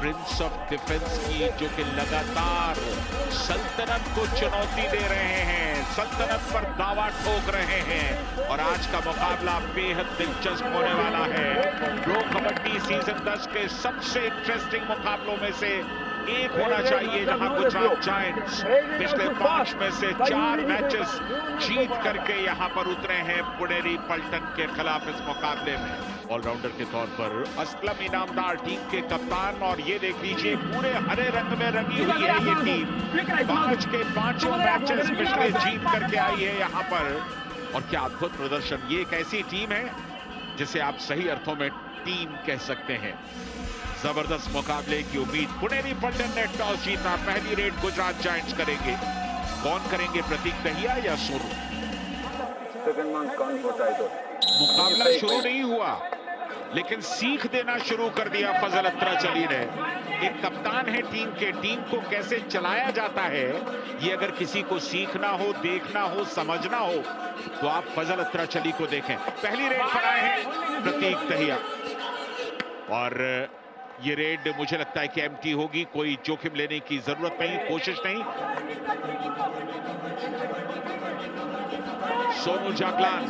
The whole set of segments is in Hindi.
प्रिंस ऑफ डिफेंस की, जो कि लगातार सल्तनत को चुनौती दे रहे हैं, सल्तनत पर दावा ठोक रहे हैं। और आज का मुकाबला बेहद दिलचस्प होने वाला है। प्रो कबड्डी सीजन 10 के सबसे इंटरेस्टिंग मुकाबलों में से एक होना चाहिए, जहां गुजरात जायंट्स पिछले 5 में से 4 मैचेस जीत करके यहां पर उतरे हैं पुणेरी पल्टन के खिलाफ इस मुकाबले में। ऑलराउंडर के तौर पर असलम इनामदार टीम के कप्तान, और ये देख लीजिए पूरे हरे रंग में रंगी हुई है ये टीम। 5 के 5 मैचेस पिछले जीत करके आई है यहां पर। और क्या अद्भुत प्रदर्शन! ये एक ऐसी टीम है जिसे आप सही अर्थों में टीम कह सकते हैं। जबरदस्त मुकाबले की उम्मीद। पुणेरी पल्टन ने टॉस जीता, पहली रेड गुजरात जायंट्स करेंगे। कौन करेंगे, प्रतीक दहिया या सोनू? मुकाबला शुरू नहीं हुआ, लेकिन सीख देना शुरू कर दिया फजल अत्राचली ने। एक कप्तान है टीम के, टीम को कैसे चलाया जाता है ये अगर किसी को सीखना हो, देखना हो, समझना हो तो आप फजल अत्राचली को देखें। पहली रेड पर आए हैं प्रतीक दहिया, और ये रेड मुझे लगता है कि एम्प्टी होगी, कोई जोखिम लेने की जरूरत नहीं, कोशिश नहीं। सोनू जागलान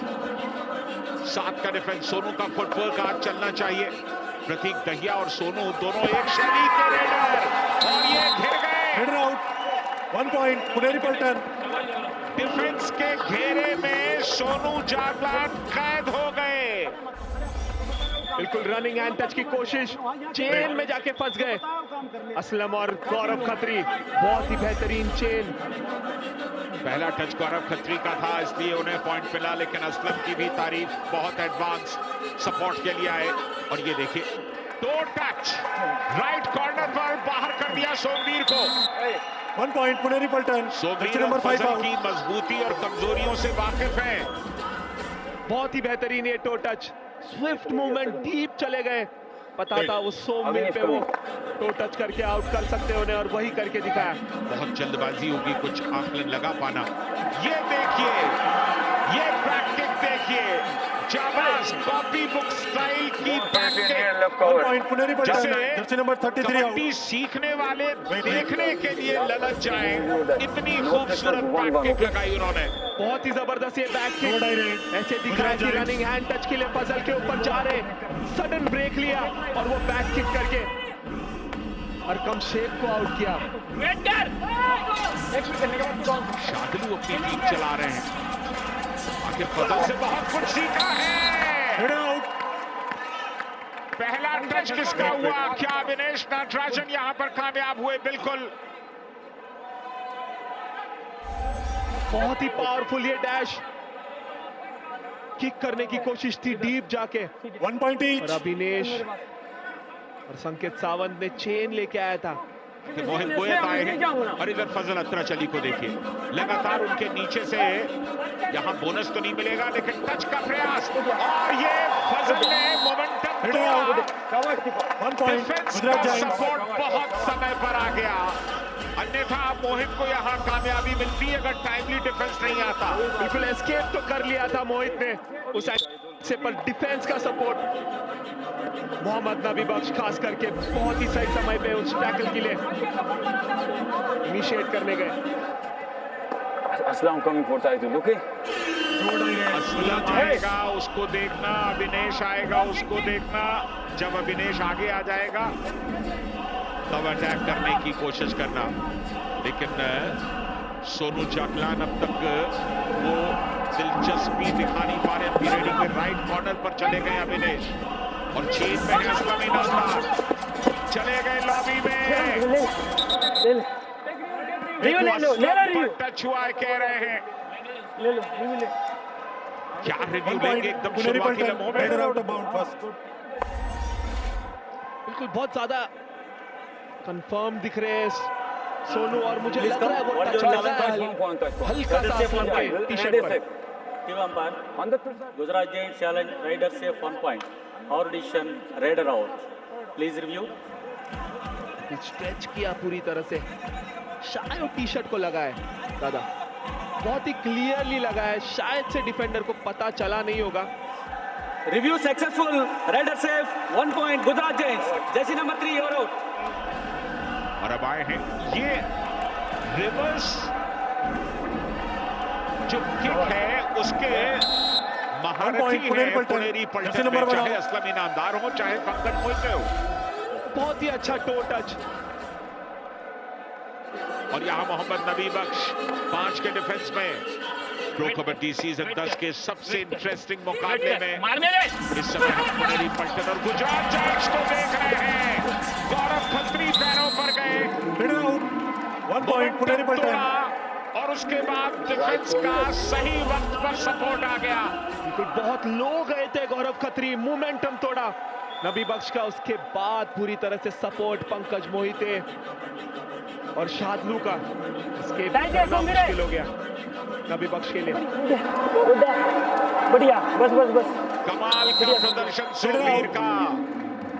7 का डिफेंस, सोनू का फुटवर्क आज चलना चाहिए। प्रतीक दहिया और सोनू दोनों एक शैली के रेडर, और ये घिर गए। Header out, 1 point Puneri Paltan. Defence के घेरे में सोनू जागलान कैद हो गए। बिल्कुल रनिंग हैंड टच की कोशिश, चेन में जाके फंस गए असलम और गौरव खत्री। बहुत ही बेहतरीन चेन। पहला टच गौरव खत्री का था, इसलिए उन्हें पॉइंट मिला, लेकिन असलम की भी तारीफ बहुत एडवांस सपोर्ट के लिए आए। और ये देखिए 2 टच राइट कॉर्नर पर बाहर कर दिया सोमवीर को। 1 पॉइंट पुणेरी पल्टन। सोमवीर नंबर 5 की मजबूती और कमजोरियों से वाकिफ है। बहुत ही बेहतरीन ये to touch, Swift movement, deep चले गए। पता था उस सोमवीर पे वो टो टच करके आउट कर सकते उन्हें, और वही करके दिखाया। बहुत जल्दबाजी होगी कुछ आकलन लगा पाना। ये देखिए, ये बैककिक देखिए, जाबाज कॉपी बुक स्टाइल की back kick. 1 point Puneri Paltan. Jersey number 33 kabaddi सीखने वाले देखने के लिए ललच जाए, इतनी खूबसूरत बैककिक लगाई उन्होंने। बहुत ही जबरदस्त ये बैक किक, ऐसे दिख रहा है कि रनिंग हैंड टच के लिए पजल के ऊपर जा रहे, सडन ब्रेक लिया और वो बैक किक करके अरकम शेख को आउट किया। शादलू अपनी टीम चला रहे हैं, आखिर पजल से बहुत कुछ सीखा है। Header out. पहला टच किसका हुआ? क्या विनेश नटराजन यहां पर कामयाब हुए? बिल्कुल। बहुत ही पावरफुल ये डैश, किक करने की कोशिश थी डीप जाके। 1 पॉइंट और ईच। अभिनेश और संकेत सावंत ने चेन लेके आया था। मोहित गोयत आए हैं, और इधर फजल अत्राचली को देखिए, लगातार उनके नीचे से। यहां बोनस तो नहीं मिलेगा, लेकिन टच का प्रयास, और ये फजल ने momentum header out. 1 point defence Gujarat का जायंट्स। सपोर्ट बहुत समय पर आ गया, अन्यथा मोहित को यहां कामयाबी मिलती अगर टाइमली डिफेंस नहीं आता। बिल्कुल एस्केप तो कर लिया था मोहित ने उस से, पर डिफेंस का सपोर्ट मोहम्मद नबी बख्श खास करके बहुत ही सही समय पे उस टैकल के लिए इनिशिएट करने गए। Aslam coming for title, okay? Aslam आएगा उसको देखना, अभिनेश आएगा उसको देखना। जब अभिनेश आगे आ जाएगा तब अटैक करने की कोशिश करना, लेकिन सोनू जागलान अब तक वो दिलचस्पी दिखा नहीं पा रहे। अपनी रेडिंग में राइट कॉर्नर पर चले गए अभिनेश, और चेन में है असलम इनामदार, चले गए लॉबी में। टच हुआ कह रहे हैं, क्या रिव्यू लेंगे एकदम पुणेरी शुरुआती पल्टन। लम्हों में? Header out of bound first. बिल्कुल बहुत ज्यादा कंफर्म दिख रहे हैं सोनू, और मुझे लग रहा है वो टच लगा है हल्का सा असलम के टी-शर्ट पर। Give umpire. On the Gujarat Giants challenge Raider safe 1 point. Our decision Raider out. Please review. Stretch किया पूरी तरह से, शायद वो टी-शर्ट को लगा है दादा, बहुत ही क्लियरली लगा है, शायद से डिफेंडर को पता चला नहीं होगा। Review successful. Raider safe 1 point. Gujarat Giants. Jersey number 3 you're out. पाए हैं। ये रिवर्स जो किक है उसके महारथी है पुनेरी पलटन में, चाहे असलम इनामदार हो चाहे पंकज मोहिते हो। बहुत ही अच्छा टो टच। और यहां मोहम्मद नबी बख्श 5 के डिफेंस में। प्रो कबड्डी सीजन 10 के सबसे इंटरेस्टिंग मुकाबले में इस समय हम पुनेरी पलटन और गुजरात जायंट्स को देख रहे हैं। गौरव खत्री पैरों पर गए, 1 पॉइंट पुनेरी पलटन। और उसके बाद डिफेंस का सही वक्त पर सपोर्ट आ गया। बिल्कुल बहुत लो गए थे गौरव खत्री, मोमेंटम तोड़ा नबी बख्श का। उसके बाद पूरी तरह से सपोर्ट पंकज मोहिते और शादलू का इसके करना मुश्किल हो गया नबी बख्श के लिए। बढ़िया, बस बस बस। कमाल का प्रदर्शन सोमवीर का।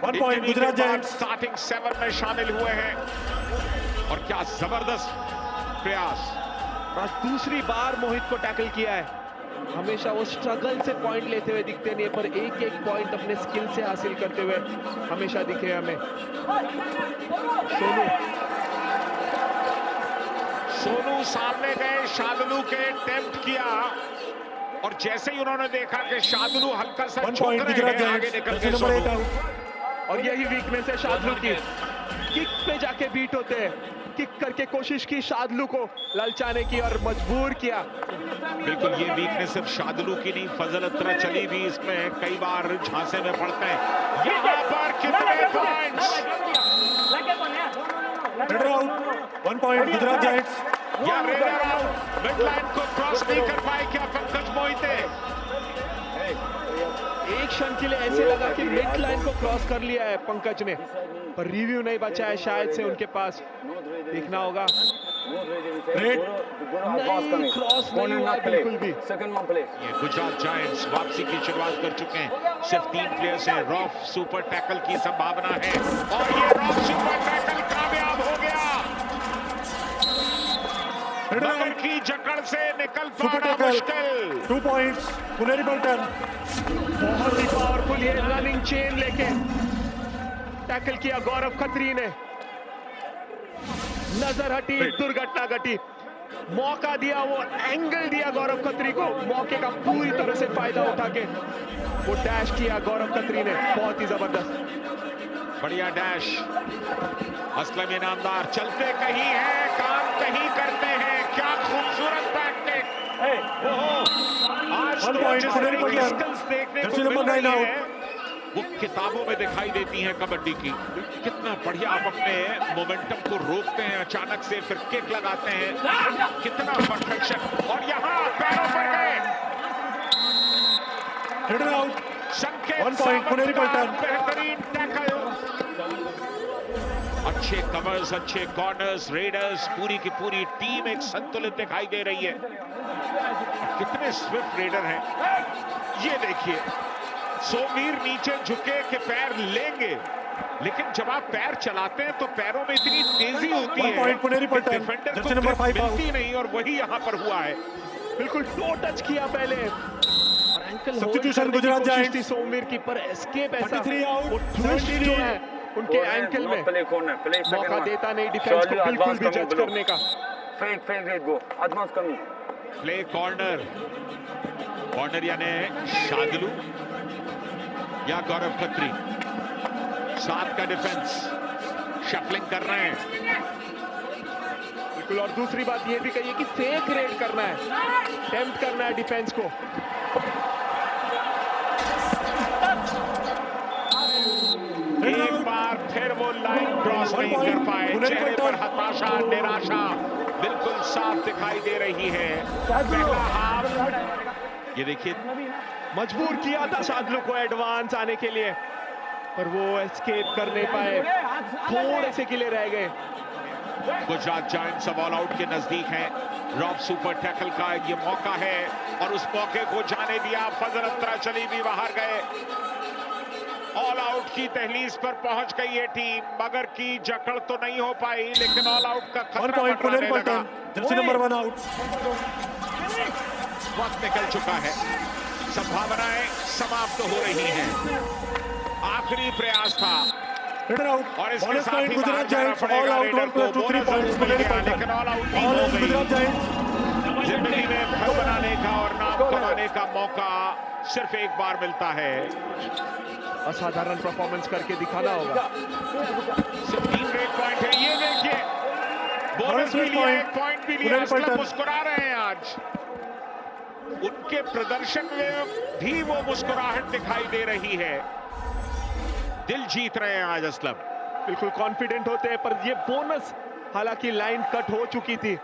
1 पॉइंट गुजरात जायंट्स। स्टार्टिंग 7 में शामिल हुए हैं और क्या जबरदस्त प्रयास। आज दूसरी बार मोहित को टैकल किया है। हमेशा वो स्ट्रगल से पॉइंट लेते हुए दिखते नहीं, पर एक एक पॉइंट अपने स्किल से हासिल करते हुए हमेशा दिखे हमें। सोनू सामने गए, शादलू के टेम्प्ट किया और जैसे ही उन्होंने देखा कि शादलू हल्का सा झुक रहे हैं, आगे निकल गए सोनू। और यही वीकनेस है शादलू की, किक पे जाके बीट होते हैं। किक करके कोशिश की शादलू को ललचाने की और मजबूर किया। बिल्कुल ये वीकनेस सिर्फ शादलू की नहीं, फजल अत्रा चली भी इसमें कई बार झांसे में पड़ते हैं। यहाँ पर कितने पॉइंट्स। 1 point Gujarat giants. या रेडर आउट, मिड लाइन को क्रॉस नहीं कर पाए क्या पंकज मोहिते। एक क्षण के लिए ऐसे लगा कि मिड लाइन को क्रॉस कर लिया है पंकज ने, पर रिव्यू नहीं बचा है शायद से उनके पास। देखना होगा। नहीं, क्रॉस नहीं हुआ बिल्कुल भी। ये गुजरात जायंट्स वापसी की शुरुआत कर चुके हैं। सिर्फ 3 प्लेयर्स हैं। रॉफ सुपर टैकल की संभावना है और ये रॉफ सुपर टैकल कामयाब हो गया। मगर की जकड़ से निकल पाना मुश्किल। 2 पॉइंट्स पुनेरी पलटन। बहुत ही पावरफुल ये रनिंग चेन लेके टैकल किया गौरव खत्री ने। नजर हटी, दुर्घटना घटी। मौका दिया, वो एंगल दिया गौरव खत्री को। मौके का पूरी तरह से फायदा उठा के वो डैश किया गौरव खत्री ने। बहुत ही जबरदस्त, बढ़िया डैश। असलम इनामदार चलते कहीं हैं, काम कहीं करते हैं। क्या खूबसूरत बैटिंग। आज तो जिस तरह की स्किल्स देखने को मिल रही है वो किताबों में दिखाई देती हैं कबड्डी की। कितना बढ़िया आप अपने मोमेंटम को रोकते हैं, अचानक से फिर किक लगाते हैं। कितना परफेक्शन। और यहाँ पैरों पर गए। संकेत 1 पॉइंट पुनेरी पलटन। बेहतरीन टैकल। अच्छे कवर्स, अच्छे कॉर्नर्स, रेडर्स, पूरी की पूरी टीम एक संतुलित दिखाई दे रही है। कितने स्विफ्ट रेडर हैं ये देखिए। सोमवीर नीचे झुके के पैर लेंगे, लेकिन जब आप पैर चलाते हैं तो पैरों में इतनी तेजी होती है कि डिफेंडर को ग्रिप मिलती नहीं, और वही यहाँ पर हुआ है। बिल्कुल टो टच किया पहले और ankle substitution Gujarat giants. Somvir की, पर एस्केप ऐसा 33 आउट। वो ट्विस्ट जो है उनके एंकल में मौका देता नहीं डिफेंस को बिल्कुल भी जज करने का। Play corner. कॉर्नर यानी शादलू या गौरव खत्री। 7 का डिफेंस, शफलिंग कर रहे हैं बिल्कुल। और दूसरी बात ये भी कही है कि फेक रेड करना है, टेम्प्ट करना है डिफेंस को। एक बार फिर वो लाइन क्रॉस नहीं कर पाए। चेहरे पर हताशा, निराशा बिल्कुल साफ दिखाई दे रही है। पहला हाफ ये देखिए, मजबूर किया था शादलू को एडवांस आने के लिए, पर वो एस्केप कर नहीं पाए, थोड़े से किले रह गए। गुजरात जायंट्स अब ऑल आउट के नजदीक हैं। रॉफ सुपर टैकल का ये मौका है और उस मौके को जाने दिया। फजल अत्रा चली भी बाहर गए। ऑल आउट की दहलीज पर पहुंच गई ये टीम, मगर की जकड़ तो नहीं हो पाई, लेकिन ऑल आउट का खतरा मंडराने लगा। Jersey number 1 out. वक्त निकल चुका है, संभावनाएं समाप्त हो रही हैं। आखिरी प्रयास था Hitter out. और इसके Bonus साथ point ही Gujarat बाहर जाना Giants. All पड़ेगा out. रेडर 1 को। plus 2 3 bonus points. जरूर Puneri मिलेगा, Paltan. लेकिन ऑल आउट नहीं All हो in गई। Gujarat Giants. जिंदगी में फल बनाने का और नाम कमाने का मौका सिर्फ एक बार मिलता है। असाधारण परफॉर्मेंस करके दिखाना होगा। सिर्फ 3 रेड पॉइंट है, ये देखिए बोनस भी लिया, एक पॉइंट भी लिया। पुनेरी असलम पलटन। मुस्कुरा रहे हैं आज, उनके प्रदर्शन में भी वो मुस्कुराहट दिखाई दे रही है। दिल जीत रहे हैं आज असलम। बिल्कुल कॉन्फिडेंट होते हैं, पर ये बोनस, हालांकि लाइन कट हो चुकी थी।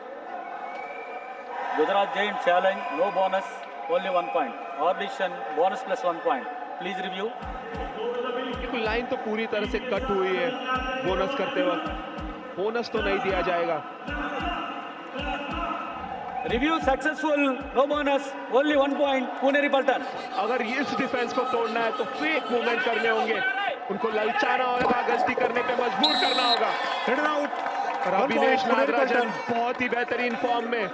Gujarat Giants challenge, no bonus, only 1 point. Our decision, bonus plus 1 point. Please review. बिल्कुल लाइन तो पूरी तरह से कट हुई है बोनस करते वक्त। बोनस तो नहीं दिया जाएगा। Review successful, no bonus, only 1 point. Puneri Paltan. अगर इस डिफेंस को तोड़ना है तो फेक मूवमेंट करने होंगे, उनको ललचाना होगा, गलती करने पे मजबूर करना होगा। Hitter out. और 1 Abhinesh point Puneri Nagarajan Paltan. बहुत ही बेहतरीन फॉर्म में,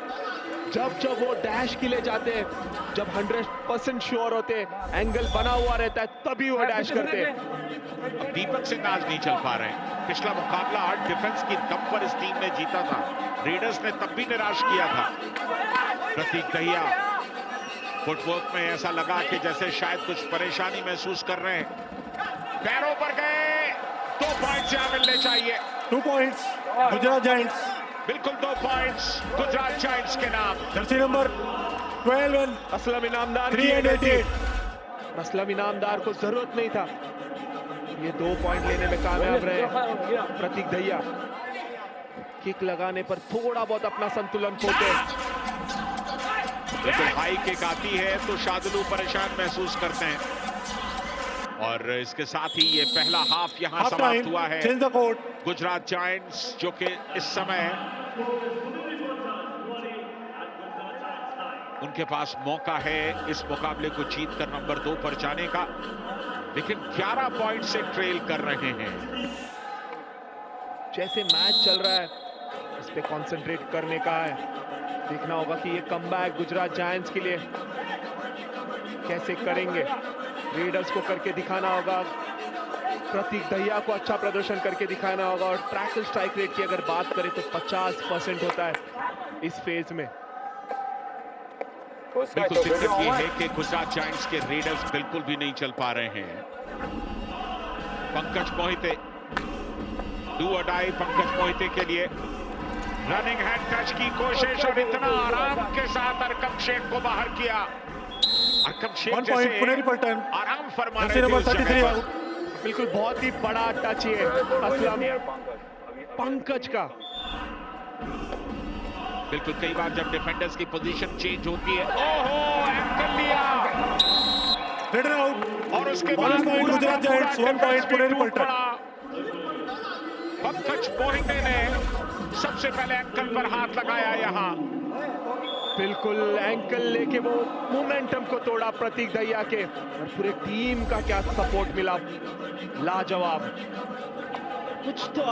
जब वो डैश के लिए जाते हैं, जब 100% श्योर होते हैं, एंगल बना हुआ रहता है, तभी वो डैश करते हैं। अब दीपक सिंह आज नहीं चल पा रहे हैं। पिछला मुकाबला डिफेंस की दम पर इस टीम ने जीता था, रेडर्स ने तब भी निराश किया था। प्रतीक दहिया फुटवर्क में ऐसा लगा कि जैसे शायद कुछ परेशानी महसूस कर रहे हैं। पैरों पर गए, 2 पॉइंट्स यहां मिलने चाहिए। 2 points. Gujarat Giants. बिल्कुल 2 पॉइंट्स गुजरात जायंट्स के नाम। Jersey number 12 and Aslam Inamdar 3 and 88. Aslam Inamdar को जरूरत नहीं था, ये 2 पॉइंट लेने में कामयाब रहे। प्रतीक दहिया किक लगाने पर थोड़ा बहुत अपना संतुलन खोते। बिल्कुल हाई किक आती है तो शादुलू परेशान महसूस करते हैं। और इसके साथ ही ये पहला हाफ यहां Half समाप्त time. हुआ है। Change the court. Gujarat giants जो कि इस समय उनके पास मौका है इस मुकाबले को जीतकर नंबर 2 पर जाने का, लेकिन 11 पॉइंट से ट्रेल कर रहे हैं। जैसे मैच चल रहा है इस पे कंसंट्रेट करने का है। देखना होगा कि ये कमबैक गुजरात जायंट्स के लिए कैसे करेंगे। रेडर्स को करके दिखाना होगा, प्रतीक दहिया को अच्छा प्रदर्शन करके दिखाना होगा। और ट्रैकल स्ट्राइक रेट की अगर बात करें तो 50% होता है इस फेज में। बिल्कुल दिक्कत ये है कि गुजरात जायंट्स के रेडर्स बिल्कुल भी नहीं चल पा रहे हैं। पंकज मोहिते, डू और डाई पंकज मोहिते के लिए रनिंग हैंड टच की कोशिश और इतना आराम के साथ अरकम शेख को बाहर किया। अरकम शेख 1 point जैसे Puneri Paltan. आराम फरमा Jersey रहे थे number उस 33 जगह पर। out. बिल्कुल बहुत ही बड़ा टच है असलम पंकज का। बिल्कुल कई बार जब डिफेंडर्स की पोजीशन चेंज होती है, ओहो एंकल लिया Hitter out. और उसके Bonus बाद point पूरा Gujarat का पूरा Giants. 1 point डिफेंस भी Puneri टूट Paltan. पड़ा। पंकज मोहिते ने सबसे पहले एंकल पर हाथ लगाया यहां। बिल्कुल एंकल लेके वो मोमेंटम को तोड़ा प्रतीक दहिया के, और पूरे टीम का क्या सपोर्ट मिला, लाजवाब। कुछ तो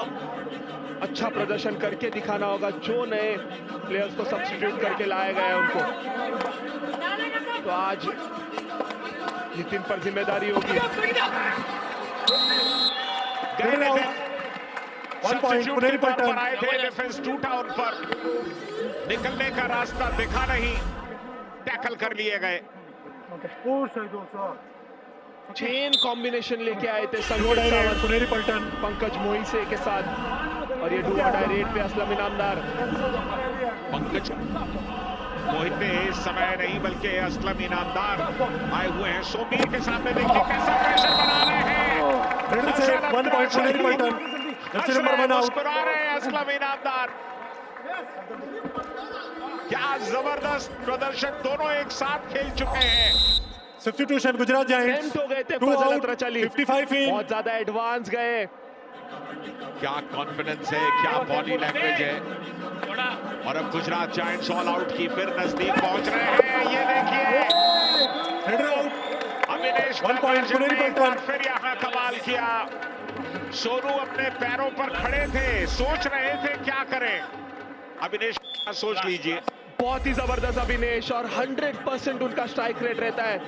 अच्छा प्रदर्शन करके दिखाना होगा। जो नए प्लेयर्स को सब्स्टिट्यूट करके लाया गया है उनको, तो आज नितिन पर जिम्मेदारी होगी। Hitter out. 1 point Puneri Paltan. आए थे, डिफेंस टूटा उन पर, निकलने का रास्ता दिखा नहीं, टैकल कर लिए गए। चेन कॉम्बिनेशन लेके आए थे Do or संकेत die Sawant raid Puneri Paltan. Pankaj Mohite के साथ, और ये डू और डाई रेट पे असलम इनामदार। पंकज मोहिते इस समय नहीं बल्कि असलम इनामदार आए हुए हैं। सोमीर के सामने देखिए कैसा प्रेशर बना रहे हैं। Hitter set. 1 point Puneri Paltan. Jersey number 1 out. मुस्कुरा रहे हैं असलम इनामदार। क्या जबरदस्त प्रदर्शन, दोनों एक साथ खेल चुके हैं। Substitution Gujarat Giants. टेम्प्ट हो गए थे 2 फजल out. अतरच अली, 55 in. बहुत ज्यादा एडवांस गए। क्या कॉन्फिडेंस है, क्या बॉडी लैंग्वेज है। और अब गुजरात जायंट्स ऑल आउट की फिर नजदीक पहुंच रहे हैं। ये देखिए Hitter out. Abhinesh 1 point Nagarajan ने Puneri एक बार Paltan. फिर यहाँ कमाल किया। सोनू अपने पैरों पर खड़े थे, सोच रहे थे क्या करें। अभिनेश सोच लीजिए, बहुत ही जबरदस्त अभिनेश और 100% उनका स्ट्राइक रेट रहता है।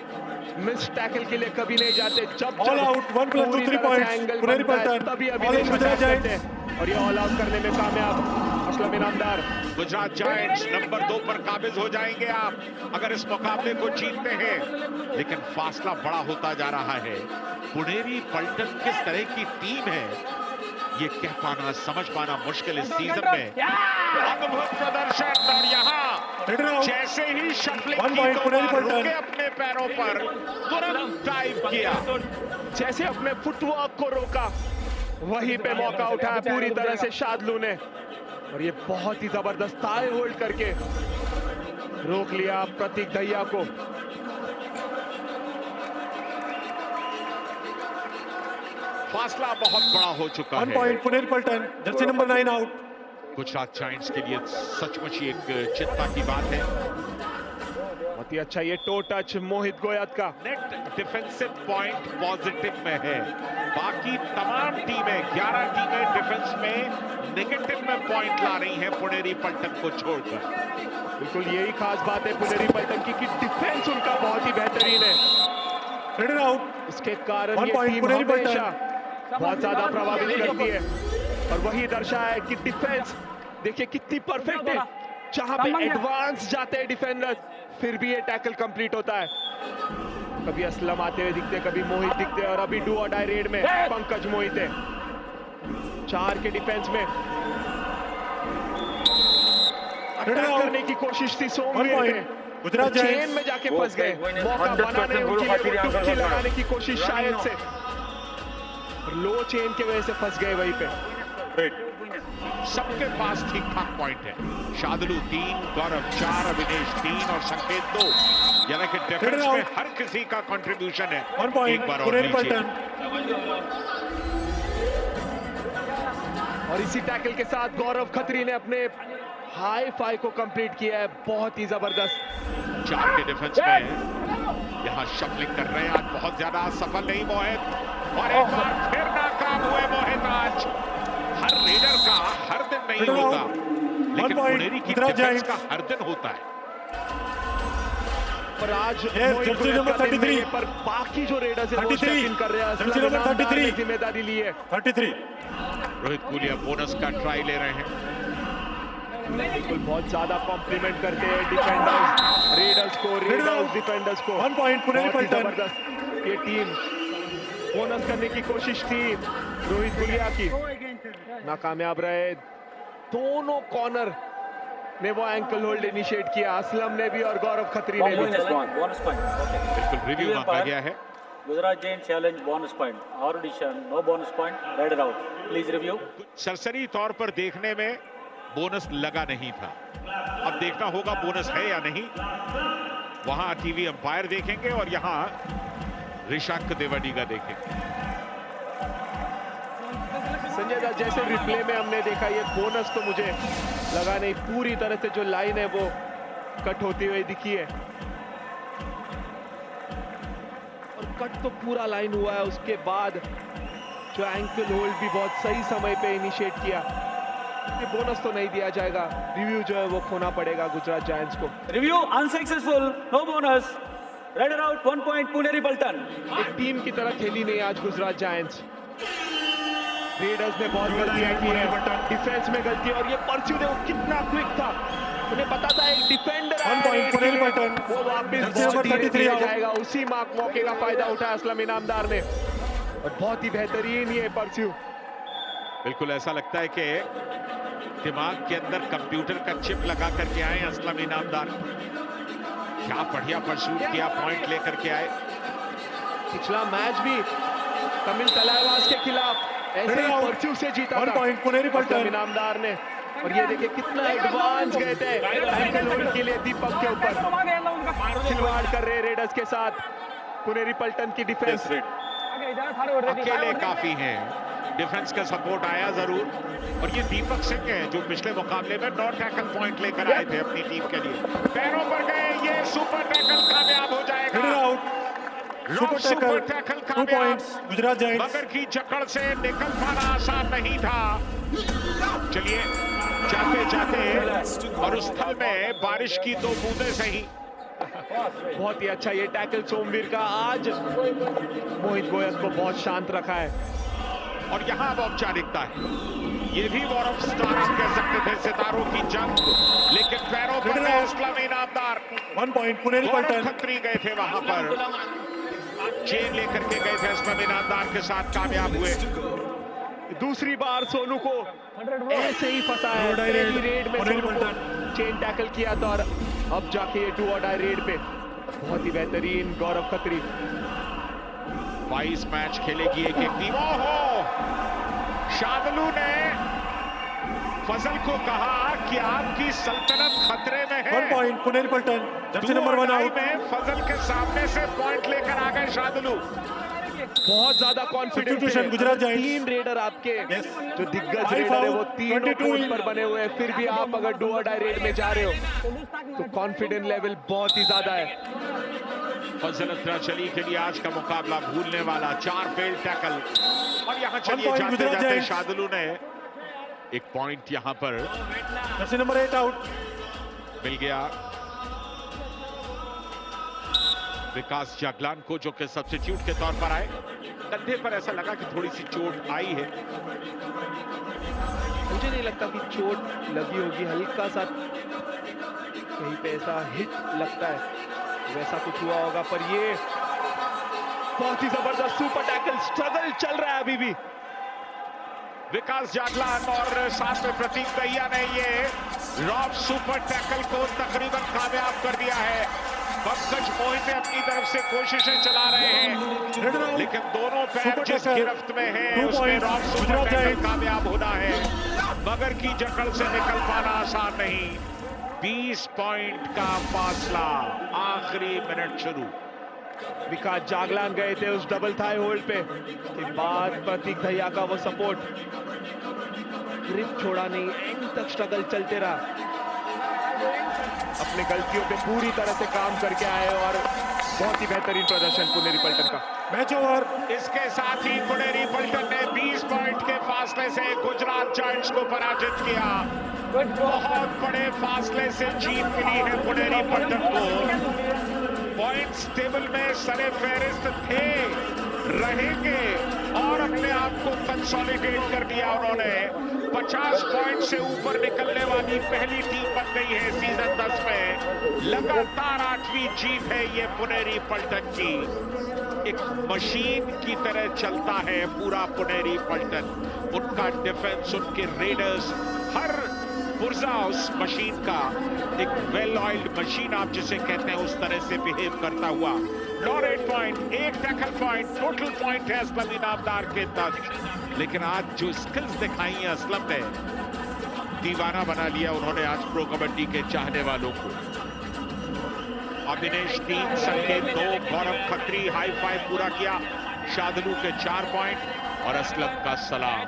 मिस टैकल के लिए कभी नहीं जाते। जब All out, 1 plus 2, 3 points. Angle Puneri पलटन, तभी all in Abhinesh Gujarat attack करते जायंट्स। हैं और ये ऑल आउट करने में कामयाब असलम इनामदार। गुजरात जायंट्स नंबर 2 पर काबिज हो जाएंगे आप अगर इस मुकाबले को जीतते हैं, लेकिन फासला बड़ा होता जा रहा है। पुनेरी पलटन किस तरह की टीम है ये कह पाना, समझ पाना मुश्किल इस सीजन में। अद्भुत प्रदर्शन और यहाँ Header out. जैसे ही शटलिंग 1 की point तो पुनेरी बार पलटन। रुके अपने पैरों पर, तुरंत डाइव किया। जैसे अपने फुटवर्क को रोका, वहीं पे मौका उठाया पूरी तरह से शादलू ने और ये बहुत ही जबरदस्त थाई होल्ड करके रोक लिया प्रतीक दहिया को। फासला बहुत बड़ा हो चुका 1 है। point पुनेरी पलटन, Jersey number 9 out. Gujarat giants के लिए सचमुच ही एक चिंता की बात है। बहुत ही अच्छा ये टो टच मोहित गोयत का। नेट डिफेंसिव पॉइंट पॉजिटिव में है, बाकी तमाम टीमें 11 टीमें डिफेंस में नेगेटिव में पॉइंट ला रही हैं पुनेरी पलटन को छोड़कर। बिल्कुल यही खास बात है पुनेरी पलटन की कि डिफेंस उनका बहुत ही बेहतरीन है। Header out. इसके कारण 1 ये point टीम पुनेरी पलटन। हमेशा बहुत ज्यादा प्रभावित करती है और वही दर्शाया है कि डिफेंस देखिए कितनी परफेक्ट है। जहां पे एडवांस जाते हैं डिफेंडर्स, फिर भी ये टैकल कंप्लीट होता है। कभी असलम आते हुए दिखते, कभी मोहित दिखते और अभी डू और डाई रेड में पंकज मोहित है। 4 के डिफेंस में अटैक out. करने की कोशिश थी 1 सोमवीर point. ने, गुजरात चेन जायंट्स। में जाके फंस गए। मौका बना नहीं उनके लिए, वो डुबकी लगाने की कोशिश शायद से, लो चेन के वजह से फंस गए वहीं पे। सबके पास ठीक ठाक पॉइंट है। शादलू 3, गौरव 4, अविनेश 3 और संकेत 2। यानी कि डिफेंस Header में out. हर किसी का कंट्रीब्यूशन है। 1 point एक बार और पुनेरी नीचे। पलटन। और इसी टैकल के साथ गौरव खत्री ने अपने हाई फाई को कंप्लीट किया है। बहुत ही जबरदस्त। 4 के डिफेंस में यहाँ शफलिंग कर रहे हैं। आज बहुत ज्यादा सफल नहीं मोहित, और एक बार फिर नाकाम हुए मोहित। आज हर रेडर का हर दिन नहीं Header होता, out. लेकिन 1 point पुनेरी की गुजरात डिफेंस जायंट्स। का हर दिन होता है। पर आज Yes, मोहित जर्सी गोयल नंबर का दिन 33। नहीं है, पर बाकी जो रेडर्स है वो 33, स्टेप इन कर रहे हैं। Jersey Aslam number Inamdar 33। ने जिम्मेदारी ली है। 33। रोहित कूलिया बोनस का ट्राई ले रहे हैं। बिल्कुल बहुत ज्यादा कॉम्प्लीमेंट करते हैं डिफेंडर्स रेडर्स को, रेडर्स डिफेंडर्स को। 1 point पुनेरी बहुत ही पलटन। जबरदस्त ये टीम। बोनस करने की कोशिश थी रोहित गुलिया की, नाकामयाब रहे। दोनों कॉर्नर ने वो एंकल होल्ड इनिशिएट किया, असलम ने भी और गौरव खत्री ने भी। bonus point. Okay. बिल्कुल रिव्यू मांगा गया है। Gujarat Giants challenge bonus point. Our decision no bonus point. Raider out. Please review. सरसरी तौर पर देखने में बोनस लगा नहीं था। अब देखना होगा बोनस है या नहीं। वहां टीवी अंपायर देखेंगे और यहां ऋषाक देवाडीगा देखेंगे। संजय दत्त जैसे रिप्ले में हमने देखा, ये बोनस तो मुझे लगा नहीं। पूरी तरह से जो लाइन है वो कट होती हुई दिखी है और कट तो पूरा लाइन हुआ है। उसके बाद जो एंकल होल्ड भी बहुत सही समय पे इनिशिएट किया। ये बोनस तो नहीं दिया जाएगा, रिव्यू जो है वो खोना पड़ेगा गुजरात जायंट्स को। Review unsuccessful. No bonus. Raider out. 1 point. Puneri Pultan. एक टीम की तरह खेली नहीं आज गुजरात जायंट्स। रेडर्स ने बहुत गलतियां की है, डिफेंस में गलती, और ये परस्यू देखो कितना क्विक था। उन्हें पता था एक डिफेंडर 1 point पुनेरी पलटन। वो वापस जर्सी नंबर बहुत धीरे 33 धीरे आउट। जाएगा। उसी मौके का फायदा उठाया असलम इनामदार ने और बहुत ही बेहतरीन ये परस्यू। बिल्कुल ऐसा लगता है कि दिमाग के अंदर कंप्यूटर का चिप लगा करके आए असलम इनामदार। क्या बढ़िया परसूट किया, पॉइंट लेकर के आए। पिछला मैच भी तमिल तलावास के खिलाफ ऐसे ही परस्यू से जीता 1 था point पुनेरी असलम पलटन। इनामदार ने। और ये देखिए कितना एडवांस गए थे एंकल होल्ड के लिए दीपक के ऊपर। खिलवाड़ कर रहे रेडर्स के साथ पुनेरी पलटन की डिफेंस। अकेले काफी हैं, डिफेंस का सपोर्ट आया जरूर। और ये दीपक सिंह है जो पिछले मुकाबले में 9 टैकल पॉइंट लेकर आए थे अपनी टीम के लिए। पैरों पर गए, ये सुपर टैकल कामयाब हो जाएगा। Header out. Super super tackle tackle 2 कामयाब। points Gujarat giants. मगर की जकड़ से निकल पाना आसान नहीं था। चलिए जाते जाते और उस स्थल में बारिश की 2 बूंदें सही। बहुत ही अच्छा ये टैकल सोमवीर का, आज मोहित गोयस को बहुत शांत रखा है। और यहां अब औपचारिकता है, ये भी वॉर ऑफ स्टार आप कह सकते थे, सितारों की जंग, लेकिन पैरों पर गए इस्लामी नामदार। 1 पॉइंट पुनेरी गौरव पलटन। खत्री गए थे वहां पर, चेन लेकर के गए थे, इस्लामी नामदार के साथ कामयाब हुए। दूसरी बार सोनू को ऐसे ही फंसा है, पहली रेड में सोनू को चेन टैकल किया था और अब जाके ये 2 और डाई रेड पे बहुत ही बेहतरीन गौरव खत्री। 22 मैच खेलेगी एक टीम। ओहो, शादलू ने फजल को कहा कि आपकी सल्तनत खतरे में है। 1 पॉइंट पुनेरी पलटन। Jersey number 1 out. में फजल के सामने से पॉइंट लेकर आ गए शादलू। बहुत ज्यादा कॉन्फिडेंस है। गुजरात जायंट्स। 3 रेडर आपके Yes. जो दिग्गज 5 रेडर है वो out, 3 22 पर बने हुए हैं, फिर भी आप अगर 2 और डाई रेड में जा रहे हो तो कॉन्फिडेंस लेवल बहुत ही ज्यादा है। फजल अतराचली के लिए आज का मुकाबला भूलने वाला, 4 फेल्ड टैकल। और यहाँ चलिए point जाते गुजरात जाते जायंट्स। शादलू ने 1 पॉइंट यहाँ पर जर्सी नंबर 8 आउट। मिल गया विकास जागलान को, जो कि सब्स्टिट्यूट के तौर पर आए। कंधे पर ऐसा लगा कि थोड़ी सी चोट आई है। मुझे नहीं लगता कि चोट लगी होगी, हल्का सा कहीं पे ऐसा हिट लगता है, वैसा कुछ हुआ होगा। पर ये बहुत ही जबरदस्त सुपर टैकल, स्ट्रगल चल रहा है अभी भी। विकास जागलान और साथ में प्रतीक दहिया ने ये रॉफ सुपर टैकल को तकरीबन कामयाब कर दिया है। पंकज मोहित अपनी तरफ से कोशिशें चला रहे हैं, लेकिन दोनों पैर जिस गिरफ्त में है उसमें रॉफ सुपर टैकल कामयाब होना है। मगर की जकड़ से निकल पाना आसान नहीं। 20 पॉइंट का फासला, आखिरी मिनट शुरू। विकास जागलान गए थे उस डबल थाई होल्ड पे, के बाद प्रतीक दहिया का वो सपोर्ट, ग्रिप छोड़ा नहीं, एंड तक स्ट्रगल चलते रहा। अपने गलतियों पे पूरी तरह से काम करके आए और बहुत ही बेहतरीन प्रदर्शन पुनेरी पलटन का। Match over. इसके साथ ही पुनेरी पलटन ने 20 पॉइंट के फासले से गुजरात जायंट्स को पराजित किया। बहुत बड़े फासले से जीत मिली है पुनेरी पलटन को। पॉइंट्स टेबल में सरे फहरिस्त थे, रहेंगे और अपने आप को कंसोलिडेट कर दिया उन्होंने। 50 पॉइंट से ऊपर निकलने वाली पहली टीम बन गई है सीजन 10 में। लगातार 8वीं जीत है ये पुनेरी पलटन की। एक मशीन की तरह चलता है पूरा पुनेरी पलटन। उनका डिफेंस, उनके रेडर्स, हर पुर्जा उस मशीन का, एक वेल ऑयल्ड मशीन आप जिसे कहते हैं, उस तरह से बिहेव करता हुआ। 8 point, 1 tackle point, total point है असलम इनामदार के 10। लेकिन आज जो स्किल्स दिखाई हैं असलम ने, दीवाना बना लिया उन्होंने आज प्रो कबड्डी के चाहने वालों को। अभिनेश 3, संकेत 2, गौरव खत्री हाई फाइव पूरा किया, शादलू के 4 पॉइंट और असलम का सलाम।